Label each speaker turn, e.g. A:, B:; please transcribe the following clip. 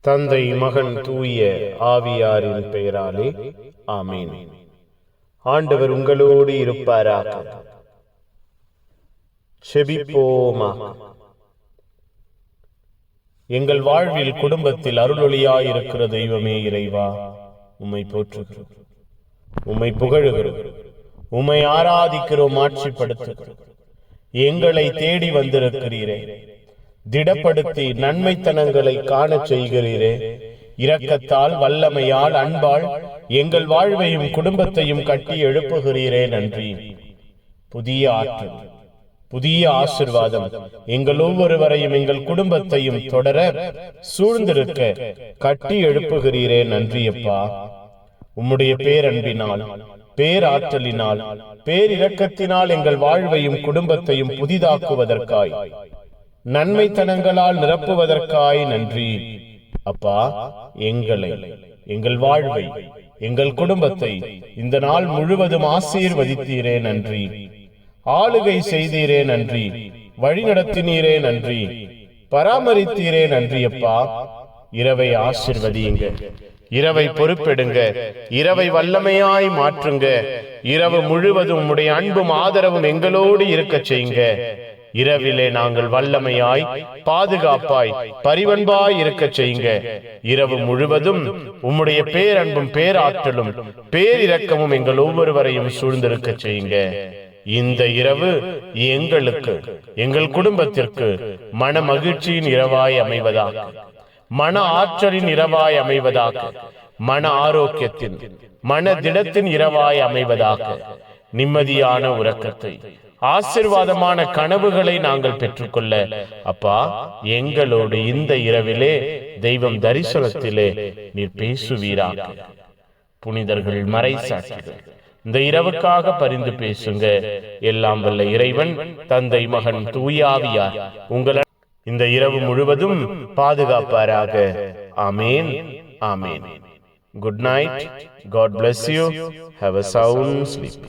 A: தந்தை, மகன், தூய ஆவியாரின் பெயராலே ஆமீன். ஆண்டவர் உங்களோடு இருப்பாராக. செபிப்போமாக. எங்கள் வாழ்வில் குடும்பத்தில் அருளொளியாயிருக்கிற தெய்வமே இறைவா, உம்மை போற்றுகிறோம், உம்மை புகழுகிறோம், உம்மை ஆராதிக்கிறோம், ஆட்சிப்படுத்துகிறோம். எங்களை தேடி வந்திருக்கிறீரே, திடப்படுத்தி நன்மைத்தனங்களை காண செய்கிறீரே. இரக்கத்தால், வல்லமையால், அன்பால் எங்கள் வாழ்வையும் குடும்பத்தையும் கட்டி எழுப்புகிறீரே, நன்றி. புதிய ஆற்றல், புதிய ஆசிர்வாதம் எங்கள் ஒவ்வொருவரையும் எங்கள் குடும்பத்தையும் தொடர சூழ்ந்திருக்க கட்டி எழுப்புகிறீரே, நன்றியப்பா. உம்முடைய பேரன்பினால், பேராற்றலினால், பேரிரக்கத்தினால் எங்கள் வாழ்வையும் குடும்பத்தையும் புதிதாக்குவதற்காய், நன்மைத்தனங்களால் நிரப்புவதற்காய் நன்றி அப்பா. எங்களை, எங்கள் வாழ்வை, எங்கள் குடும்பத்தை இந்த நாள் முழுவதும் ஆசீர்வதித்தீரே, நன்றி. ஆளுகை செய்தீரே, நன்றி. வழிநடத்தினீரே, நன்றி. பராமரித்தீரே, நன்றி அப்பா. இரவை ஆசீர்வதியுங்க, இரவை பொறுப்பெடுங்க, இரவை வல்லமையாய் மாற்றுங்க. இரவு முழுவதும் உம்முடைய அன்பும் ஆதரவும் எங்களோடு இருக்க செய்யுங்க. இரவிலே நாங்கள் வல்லமையாய், பாதுகாப்பாய், பரிவன்பாய் இருக்க செய்யுங்க. இரவு முழுவதும் உம்முடைய பேரன்பும் பேராற்றலும் பேரிரக்கமும் எங்கள் ஒவ்வொருவரையும் சூழ்ந்திருக்க செய்யுங்க. இந்த இரவு எங்களுக்கு, எங்கள் குடும்பத்திற்கு மன மகிழ்ச்சியின் இரவாய் அமைவதாக, மன ஆற்றலின் இரவாய் அமைவதாக, மன ஆரோக்கியத்தின், மன திடத்தின் இரவாய் அமைவதாக. நிம்மதியான உறக்கத்தை, ஆசீர்வாதமான கனவுகளை நாங்கள் பெற்றுக்கொள்ள அப்பா எங்களோடு இந்த இரவிலே தெய்வம் தரிசனத்திலே நீர் பேசுவீராக. புனிதர்கள், மறை சாட்சிகள் இந்த இரவுக்காக பரிந்து பேசுங்க. எல்லாம் வல்ல இறைவன், தந்தை, மகன், தூய ஆவியார் உங்களை இந்த இரவு முழுவதும் பாதுகாப்பாராக. ஆமேன், ஆமேன். Good night. God bless you. Have a sound sleep.